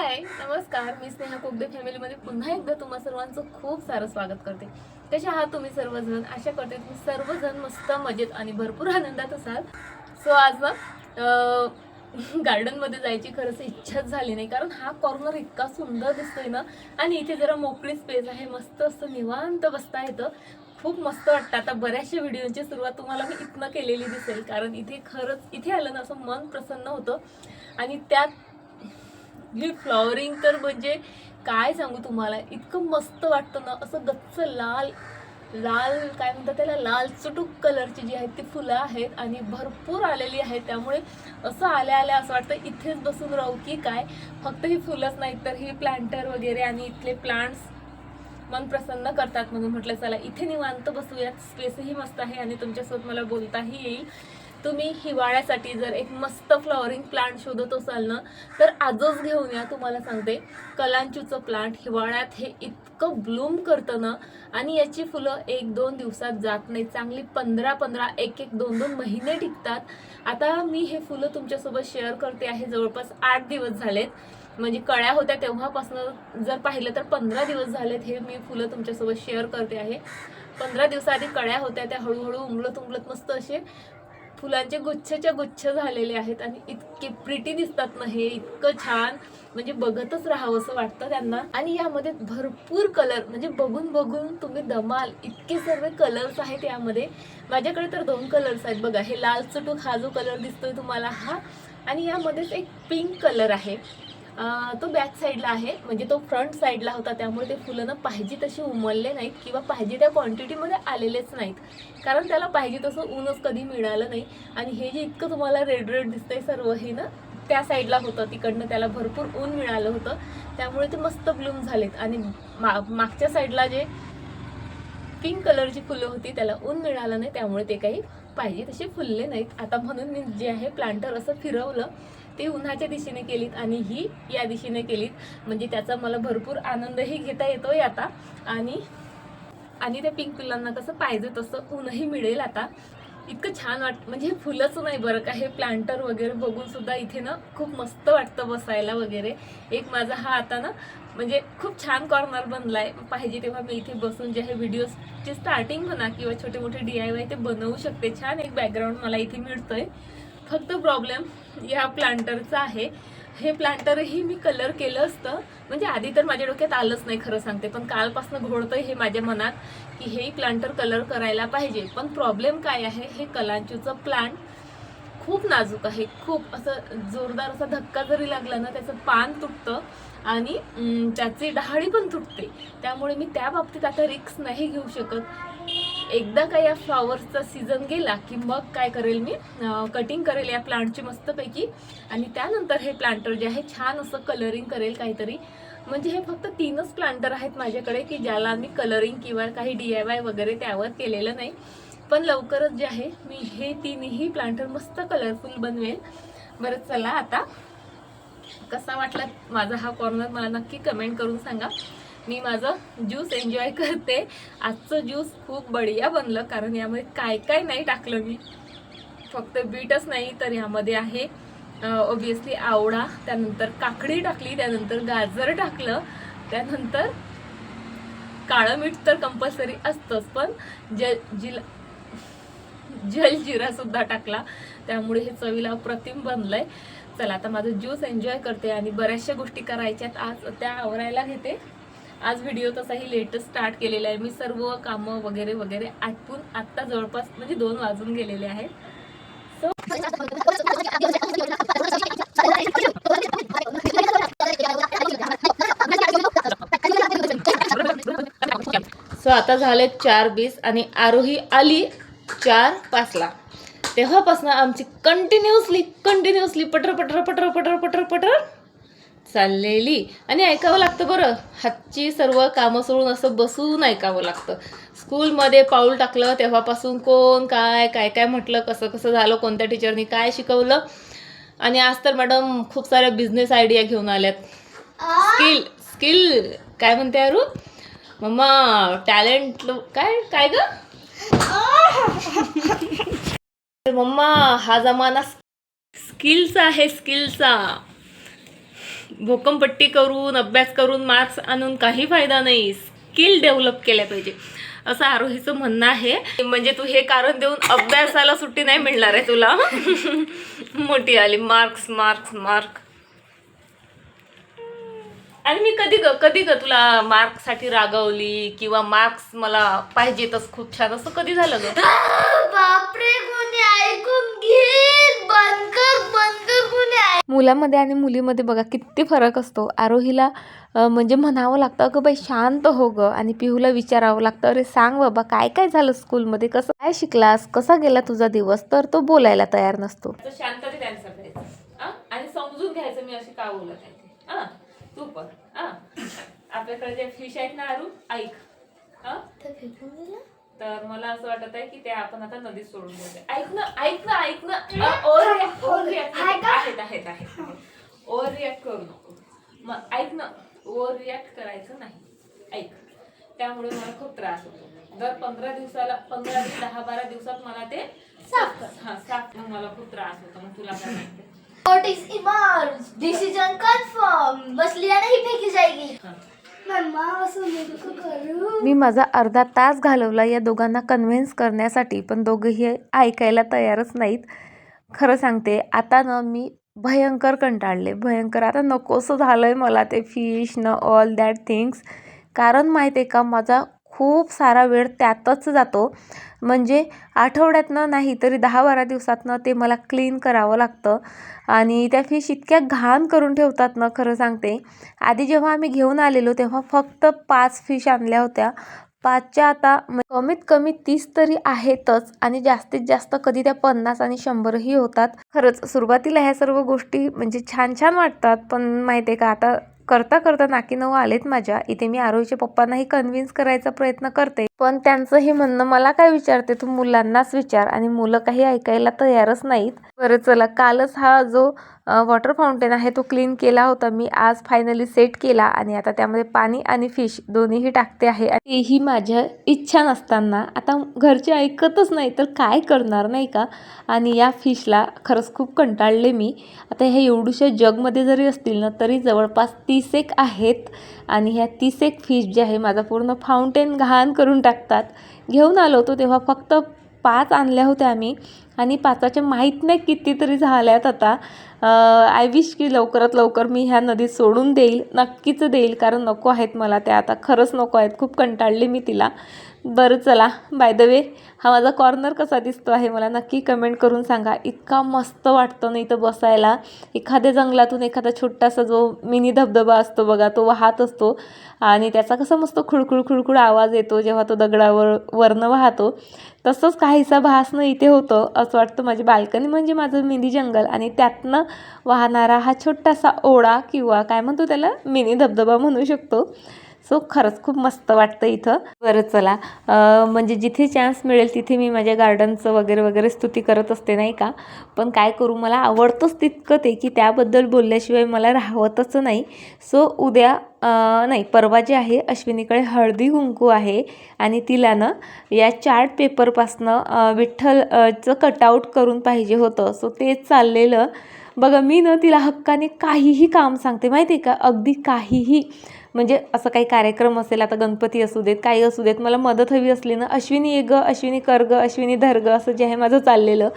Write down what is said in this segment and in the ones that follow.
हाय नमस्कार, मी स्नेहा कोगदे फॅमिलीमध्ये पुन्हा एकदा तुम्हा सर्वांचं खूप सारं स्वागत करते। कसे आहात तुम्ही सर्वजण? आशा करते तुम्ही सर्वजण मस्त मजेत आणि भरपूर आनंदात असाल। सो आज ना गार्डन मध्ये जायची खरंच इच्छाच झाली नाही, कारण हा कॉर्नर इतका सुंदर दिसतोय ना आणि इथे जरा मोकळी स्पेस आहे, मस्त असं निवांत बसता येतं, खूप मस्त वाटतं। आता बऱ्याचशा व्हिडिओची सुरुवात तुम्हाला मी इथनं केलेली दिसेल, कारण इथे खरंच इथे आलं ना असं मन प्रसन्न होतं। आणि त्यात ही फ्लॉवरिंग तर म्हणजे काय सांगू तुम्हाला, इतकं मस्त वाटतं ना, असं गच्च लाल लाल काय म्हणतात त्याला, लाल चुटूक कलरची जी आहेत ती फुलं आहेत आणि भरपूर आलेली आहेत। त्यामुळे असं आल्या आल्या असं वाटतं इथेच बसून राहू की काय। फक्त ही फुलंच नाहीत तर ही प्लांटर वगैरे आणि इथले प्लांट्स मन प्रसन्न करतात, म्हणून म्हटलं चला इथे निवांत बसूयात। स्पेसही मस्त आहे आणि तुमच्यासोबत मला बोलताही येईल। तुम्ही हिवाळ्यासाठी जर एक मस्त फ्लॉवरिंग प्लांट शोधत असाल ना, तर आजच घेऊन या। तुम्हाला सांगते, कलांचूचं प्लांट हिवाळ्यात हे इतकं ब्लूम करतं ना, आणि याची फुलं 1-2 दिवसात जात नाही, चांगली 15-15 1-1 2-2 महिने टिकतात। आता मी हे फुलं तुमच्यासोबत शेअर करते आहे, जवळपास 8 दिवस झालेत, म्हणजे कळ्या होत्या तेव्हापासून जर पाहिलं तर 15 दिवस झालेत हे मी फुलं तुमच्यासोबत शेअर करते आहे। 15 दिवसाआधी कळ्या होत्या, त्या हळूहळू उमलत उमलत मस्त असे फुलांचे गुच्छच्या गुच्छ झालेले आहेत आणि इतके प्रिटी दिसतात ना, हे इतकं छान, म्हणजे बघतच राहावं असं वाटतं त्यांना। आणि यामध्ये भरपूर कलर, म्हणजे बघून बघून तुम्ही दमाल, इतके सर्व कलर्स आहेत यामध्ये। माझ्याकडे तर 2 कलर्स आहेत बघा, हे लाल चुटूक हा जो कलर दिसतोय तुम्हाला हा, आणि यामध्येच एक पिंक कलर आहे। तो बॅक साईडला आहे, म्हणजे तो फ्रंट साईडला होता, त्यामुळे ते फुलं ना पाहिजे तशी उमलले नाहीत किंवा पाहिजे त्या क्वांटिटीमध्ये आलेलेच नाहीत, कारण त्याला पाहिजे तसं ऊनच कधी मिळालं नाही। आणि हे जे इतकं तुम्हाला रेड रेड दिसतंय सर्व, हे ना त्या साईडला होतं, तिकडनं त्याला भरपूर ऊन मिळालं होतं, त्यामुळे ते मस्त ब्लूम झालेत। आणि मागच्या साईडला जे पिंक कलरची फुलं होती त्याला ऊन मिळालं नाही, त्यामुळे ते काही पाहिजे तसे फुलले नाहीत। आता म्हणून मी जे आहे प्लांटर असं फिरवलं, ते उन्हाच्या दिशेने केलीत आणि ही या दिशेने केलीत, म्हणजे त्याचा मला भरपूर आनंदही घेता येतोय आता। आणि त्या पिंक फुलांना कसं पाहिजे तसं ऊनही मिळेल आता। इतकं छान म्हणजे हे फुलंच नाही बरं का, हे प्लांटर वगैरे बघून सुद्धा इथे ना खूप मस्त वाटतं बसायला वगैरे। एक माझा हा आता ना म्हणजे खूप छान कॉर्नर बनलाय, पाहिजे तेव्हा मी इथे बसून जे आहे व्हिडिओची स्टार्टिंग म्हणा किंवा छोटे मोठे DIY ते बनवू शकते। छान एक बॅकग्राऊंड मला इथे मिळतोय। फक्त प्रॉब्लेम या प्लांटरचा आहे, हे प्लांटरही मी कलर केलं असतं, म्हणजे आधी तर माझ्या डोक्यात आलंच नाही खरं सांगते, पण कालपासून घोळतंय हे माझ्या मनात की हे प्लांटर कलर करायला पाहिजे। पण प्रॉब्लेम काय आहे, हे कलांचूचं प्लांट खूप नाजूक आहे, खूप असं जोरदार असा धक्का जरी लागला ना त्याचं पान तुटतं आणि त्याची डहाळी पण तुटते, त्यामुळे मी त्या बाबतीत आता रिस्क नाही घेऊ शकत। एकदा का या फ्लॉवर्सचा सीझन गेला की मग काय करेल, मी कटिंग करेल या प्लांटची मस्तपैकी, आणि त्यानंतर हे प्लांटर जे आहे छान असं कलरिंग करेल काहीतरी। म्हणजे हे फक्त 3च प्लांटर आहेत माझ्याकडे की ज्याला मी कलरिंग किंवा काही DIY वगैरे त्यावर केलेलं नाही, पण लवकरच जे आहे मी हे 3ही प्लांटर मस्त कलरफुल बनवेल। बरं चला, आता कसा वाटला माझा हा कॉर्नर मला नक्की कमेंट करून सांगा। मी माझं ज्यूस एन्जॉय करते। आजचं ज्यूस खूप बढिया बनलं, कारण यामध्ये काय काय नाही टाकलं मी, फक्त बीटच नाही तर यामध्ये आहे ऑब्विसली आवळा, त्यानंतर काकडी टाकली, त्यानंतर गाजर टाकलं, त्यानंतर काळं मीठ तर कंपल्सरी असतंच, पण जलजिरा सुद्धा टाकला, त्यामुळे हे चवीला अप्रतिम बनलंय। चला आता माझं ज्यूस एन्जॉय करते आणि बऱ्याचशा गोष्टी करायच्यात आज, त्या आवरायला घेते। आज व्हिडिओ तसाही लेटेस्ट स्टार्ट केलेला आहे मी, सर्व कामं वगैरे वगैरे आटपून आत्ता जवळपास म्हणजे 2 वाजून गेलेले आहेत। सो आता झाले 4:20 आणि आरोही आली 4:05ला। तेव्हापासून आमची कंटिन्युअसली पटर पटर पटर पटर पटर पटर चाललेली, आणि ऐकावं लागतं बरं, हातची सर्व कामं सोडून असं बसून ऐकावं लागतं। स्कूलमध्ये पाऊल टाकलं तेव्हापासून कोण काय काय काय म्हटलं, कसं कसं झालं, कोणत्या टीचरनी काय शिकवलं, आणि आज तर मॅडम खूप साऱ्या बिझनेस आयडिया घेऊन आल्यात। स्किल काय म्हणते अरू मम्मा, टॅलेंट काय काय ग मम्मा, हा जमाना स्किलचा आहे, स्किलचा। भोकमपट्टी करून अभ्यास करून मार्क्स आणून काही फायदा नाही, स्किल डेव्हलप केल्या पाहिजे असं आरोहीचं म्हणणं आहे. म्हणजे तू हे कारण देऊन अभ्यासाला सुट्टी नाही मिळणार आहे तुला. मोठी आली मार्क्स मार्क्स मार्क. आणि मी कधी ग तुला मार्क्ससाठी रागवली किंवा मार्क्स मला पाहिजेतच खूप छान असं कधी झालं ग? बापरे, कोणी ऐकून घेईल, बंद कर कोणी. मुलामध्ये आणि मुलीमध्ये बघा किती फरक असतो. आरोहीला म्हणजे म्हणावं लागतं अगं बाई शांत हो ग, आणि पिहूला विचारावं लागतं अरे सांग बाबा काय काय झालं स्कूलमध्ये, कसं काय शिकलास, कसा गेला तुझा दिवस, तर तो बोलायला तयार नसतो. शांततेत आन्सर द्यायचं आणि समजून घ्यायचं मी अशी का बोलत आहे. तू पण आपल्याकडे जे फिश आहेत ना आरू, ऐक. तर मला असं वाटत आहे की ते आपण आता नदीत सोडून देऊ. ऐक ना ओव्हर रिॲक्ट करू नको. मग ऐक ना, ओव्हर रिॲक्ट करायचं नाही. ऐक, त्यामुळे मला खूप त्रास होतो. दर 15 दिवसाला 10-12 दिवसात मला ते साफ मग मला खूप त्रास होतो. मग तुला काय माहिती? What is emerged? Decision confirmed. बस लिया नहीं फेंकी जाएगी. मम्मा असं नको करू. मी माझा अर्धा तास घालवला या दोघांना कन्व्हिन्स करण्यासाठी, पण दोघंही ऐकायला तयारच नाहीत. खरं सांगते आता ना मी भयंकर कंटाळले, भयंकर. आता नकोसं झालं आहे मला ते फिश न ऑल दॅट थिंग्स. कारण माहिती आहे का माझा खूप सारा वेळ त्यातच जातो. म्हणजे आठवड्यातनं नाही तरी 10-12 दिवसातनं ते मला क्लीन करावं लागतं. आणि त्या फिश इतक्या घाण करून ठेवतात ना, खरं सांगते. आधी जेव्हा आम्ही घेऊन आलेलो तेव्हा फक्त 5 फिश आणल्या होत्या. 5च्या आता कमीत कमी 30 तरी आहेतच, आणि जास्तीत जास्त कधी त्या 50 आणि 100ही होतात. खरंच सुरुवातीला ह्या सर्व गोष्टी म्हणजे छान छान वाटतात, पण माहिती आहे का आता करता करता नाकी नऊ आलेत माझ्या. इथे मी आरोहीच्या पप्पांनाही कन्व्हिन्स करायचा प्रयत्न करते, पण त्यांचं हे म्हणणं मला काय विचारते तू मुलांनाच विचार, आणि मुलं काही ऐकायला तयारच नाहीत. बरं चला, कालच हा जो वॉटर फाउंटेन आहे तो क्लीन केला होता मी. आज फायनली सेट केला, आणि आता त्यामध्ये पाणी आणि फिश दोन्हीही टाकते आहे. आणि तेही माझ्या इच्छा नसताना. आता घरचे ऐकतच नाही तर काय करणार नाही का. आणि या फिशला खरंच खूप कंटाळले मी. आता ह्या एवढ्याशा जगमध्ये जरी असतील ना तरी जवळपास 30 आहेत, आणि ह्या 30 फिश जे आहे माझा पूर्ण फाउंटेन घाण करून टाकतात. घेऊन आलो होतो तेव्हा फक्त 5 आणल्या होत्या आम्ही, आणि 5च्या माहीत नाही कितीतरी झाल्यात आता. आय विश की लवकरात लवकर मी ह्या नदीत सोडून देईल, नक्कीच देईल, कारण नको आहेत मला त्या आता, खरंच नको आहेत. खूप कंटाळले मी तिला. बरं चला, बाय द वे हा माझा कॉर्नर कसा दिसतो आहे मला नक्की कमेंट करून सांगा. इतका मस्त वाटतं ना इथं बसायला. एखाद्या जंगलातून एखादा छोटासा जो मिनी धबधबा असतो बघा, तो वाहत असतो, आणि त्याचा कसा मस्त खुळखुळ खुळखुळ आवाज येतो जेव्हा तो वरनं वाहतो. तसंच काहीसा भासणं इथे होतं. असं वाटतं माझी बाल्कनी म्हणजे माझं मिनी जंगल, आणि त्यातनं वाहणारा हा छोटासा ओढा, किंवा काय म्हणतो त्याला, मिनी धबधबा म्हणू शकतो. सो खरंच खूप मस्त वाटतं इथं. बरं चला, म्हणजे जिथे चान्स मिळेल तिथे मी माझ्या गार्डनचं वगैरे स्तुती करत असते नाही का. पण काय करू, मला आवडतंच तितकं ते की त्याबद्दल बोलल्याशिवाय मला राहवतच नाही. सो उद्या नाही परवा जे आहे अश्विनीकडे हळदी कुंकू आहे, आणि तिला ना या चार्ट पेपरपासनं विठ्ठलचं कटआउट करून पाहिजे होतं. सो तेच चाललेलं बघा. मी ना तिला हक्काने काहीही काम सांगते माहिती आहे का, अगदी काहीही. म्हणजे असं काही कार्यक्रम असेल, आता गणपती असू देत, काही असू देत, मला मदत हवी असली ना, अश्विनी ये ग, अश्विनी कर ग, अश्विनी धर ग, असं जे आहे माझं चाललेलं.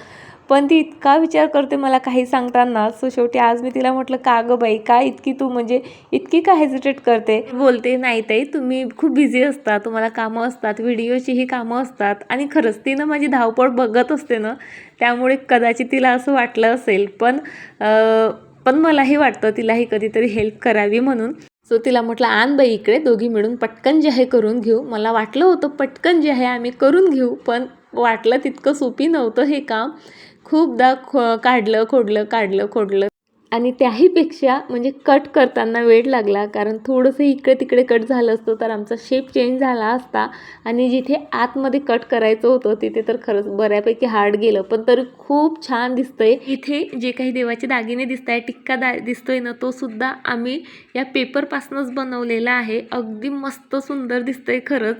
पण ती इतका विचार करते मला काही सांगताना. सो शेवटी आज मी तिला म्हटलं का गं बाई, काय इतकी तू म्हणजे इतकी का हेजिटेट करते. बोलते नाही ताई तुम्ही खूप बिझी असता, तुम्हाला कामं असतात, व्हिडिओचीही कामं असतात. आणि खरंच ती ना माझी धावपळ बघत असते ना, त्यामुळे कदाचित तिला असं वाटलं असेल. पण मलाही वाटतं तिलाही कधीतरी हेल्प करावी म्हणून. सो तिला म्हटलं आण बाई इकडे, दोघी मिळून पटकन जे आहे करून घेऊ. मला वाटलं होतं पटकन जे आहे आम्ही करून घेऊ, पण वाटलं तितकं सोपी नव्हतं हे काम. खूपदा काढलं खोडलं, आणि त्याहीपेक्षा म्हणजे कट करताना वेळ लागला, कारण थोडंसं इकडे तिकडे कट झालं असतं तर आमचा शेप चेंज झाला असता. आणि जिथे आतमध्ये कट करायचं होतं तिथे तर खरंच बऱ्यापैकी हार्ड गेलं, पण तरी खूप छान दिसतंय. इथे जे काही देवाचे दागिने दिसत आहे, टिक्का दिसतोय ना, तो सुद्धा आम्ही या पेपरपासूनच बनवलेला आहे. अगदी मस्त सुंदर दिसतंय खरंच.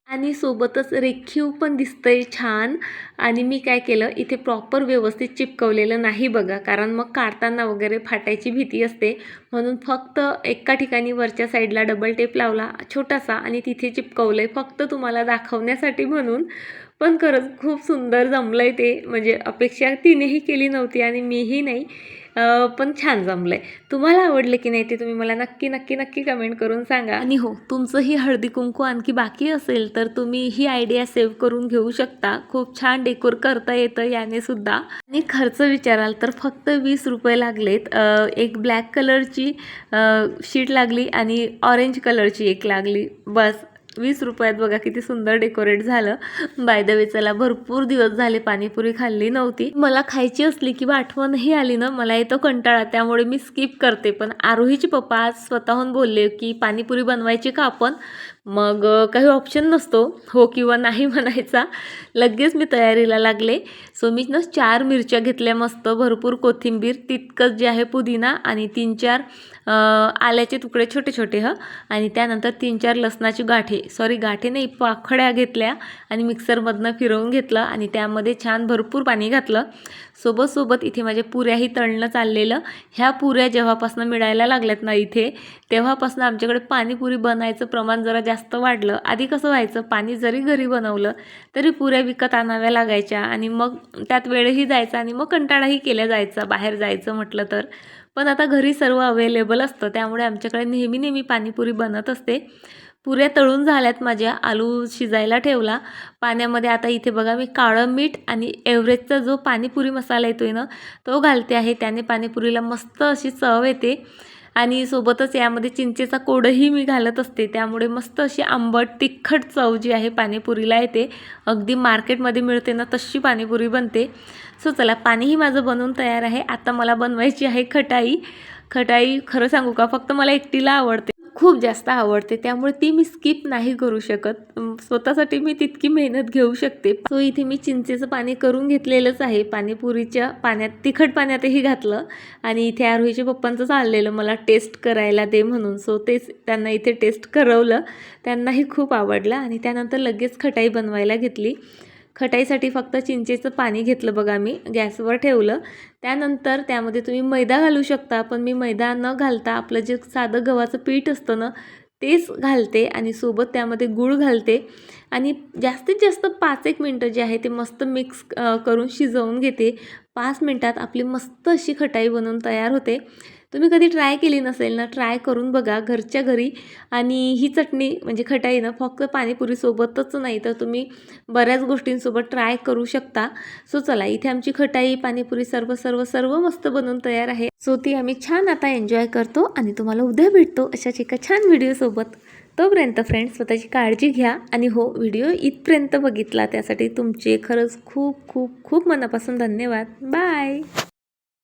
आणि सोबतच रेखीव पण दिसतंय छान. आणि मी काय केलं, इथे प्रॉपर व्यवस्थित चिपकवलेलं नाही बघा, कारण मग काढताना वगैरे फाटायची भीती असते. म्हणून फक्त एका ठिकाणी वरच्या साईडला डबल टेप लावला छोटासा आणि तिथे चिपकवलंय फक्त तुम्हाला दाखवण्यासाठी म्हणून. पण खरंच खूप सुंदर जमलंय ते, म्हणजे अपेक्षा तिनेही केली नव्हती आणि मीही नाही. पण छान जमलंय. तुम्हाला आवडलं की नाही ते तुम्ही मला नक्की नक्की नक्की कमेंट करून सांगा. आणि हो, तुमचंही हळदी कुंकू आणखी बाकी असेल तर तुम्ही ही आयडिया सेव्ह करून घेऊ शकता. खूप छान डेकोर करता येतं याने सुद्धा. आणि खर्च विचाराल तर फक्त 20 रुपये लागलेत. एक ब्लॅक कलरची शीट लागली आणि ऑरेंज कलरची एक लागली, बस 20 रुपयात बघा किती सुंदर डेकोरेट झालं. बाय द वे, चला भरपूर दिवस झाले पाणीपुरी खाल्ली नव्हती. मला खायची असली किंवा आठवणही आली ना, मला येतो कंटाळा, त्यामुळे मी स्किप करते. पण आरोहीचे पप्पा आज स्वतःहून बोलले की पाणीपुरी बनवायची का आपण. मग काही ऑप्शन नसतो हो किंवा नाही म्हणायचा. लगेच मी तयारीला लागले. सो मी ना 4 मिरच्या घेतल्या मस्त, भरपूर कोथिंबीर, तितकंच जे आहे पुदिना आणि 3-4 आल्याचे तुकडे छोटे छोटे आणि त्यानंतर 3-4 लसणाची गाठे नाही, पाखड्या घेतल्या आणि मिक्सरमधनं फिरवून घेतलं आणि त्यामध्ये छान भरपूर पाणी घातलं. सोबत इथे माझ्या पुऱ्याही तळणं चाललेलं. ह्या पुऱ्या जेव्हापासून मिळायला लागल्यात ना इथे, तेव्हापासून आमच्याकडे पाणीपुरी बनायचं प्रमाण जरा जास्त वाढलं. आधी कसं व्हायचं, पाणी जरी घरी बनवलं तरी पुऱ्या विकत आणाव्या लागायच्या आणि मग त्यात वेळही जायचा आणि मग कंटाळाही केला जायचा बाहेर जायचं म्हटलं तर. पण आता घरी सर्व अवेलेबल असतं, त्यामुळे आमच्याकडे नेहमी पाणीपुरी बनत असते. पुऱ्या तळून झाल्यात माझ्या, आलू शिजायला ठेवला पाण्यामध्ये. आता इथे बघा मी काळं मीठ आणि एव्हरेजचा जो पाणीपुरी मसाला येतोय ना, तो घालते आहे. त्याने पाणीपुरीला मस्त अशी चव येते. आणि सोबतच यामध्ये चिंचेचा कोडही मी घालत असते, त्यामुळे मस्त अशी आंबट तिखट चव जी आहे पाणीपुरीला येते. अगदी मार्केटमध्ये मिळते ना तशी पाणीपुरी बनते. सो चला, पाणीही माझं बनवून तयार आहे. आता मला बनवायची आहे खटाई. खरं सांगू का, फक्त मला एकटीला आवडते, खूप जास्त आवडते, त्यामुळे ती मी स्किप नाही करू शकत. स्वतःसाठी मी तितकी मेहनत घेऊ शकते. सो इथे मी चिंचेचं पाणी करून घेतलेलंच आहे. पाणीपुरीच्या पाण्यात, तिखट पाण्यातही घातलं आणि इथे आरोहीच्या पप्पांचं चाललेलं मला टेस्ट करायला दे म्हणून. सो तेच त्यांना इथे टेस्ट करवलं, त्यांनाही खूप आवडलं आणि त्यानंतर लगेच खटाई बनवायला घेतली. खटाईसाठी फक्त चिंचेचं पाणी घेतलं बघा, मी गॅसवर ठेवलं. त्यानंतर त्यामध्ये तुम्ही मैदा घालू शकता, पण मी मैदा न घालता आपलं जे साधं गव्हाचं पीठ असतं ना, तेच घालते आणि सोबत त्यामध्ये गूळ घालते आणि जास्तीत जास्त 5-1 मिनटं जे आहे ते मस्त मिक्स करून शिजवून घेते. 5 मिनटात आपली मस्त अशी खटाई बनवून तयार होते. तुम्ही कधी ट्राय केली नसेल ना, ट्राय करून बघा घरच्या घरी. आणि ही चटणी म्हणजे खटाई ना फक्त पाणीपुरीसोबतच नाही तर तुम्ही बऱ्याच गोष्टींसोबत ट्राय करू शकता. सो चला, इथे आमची खटाई पाणीपुरी सर्व मस्त बनवून तयार आहे. सो ती आम्ही छान आता एन्जॉय करतो आणि तुम्हाला उद्या भेटतो अशाच एका छान व्हिडिओसोबत. तोपर्यंत फ्रेंड्स, स्वतःची काळजी घ्या. आणि हो, व्हिडिओ इथपर्यंत बघितला त्यासाठी तुमचे खरंच खूप खूप खूप मनापासून धन्यवाद. बाय.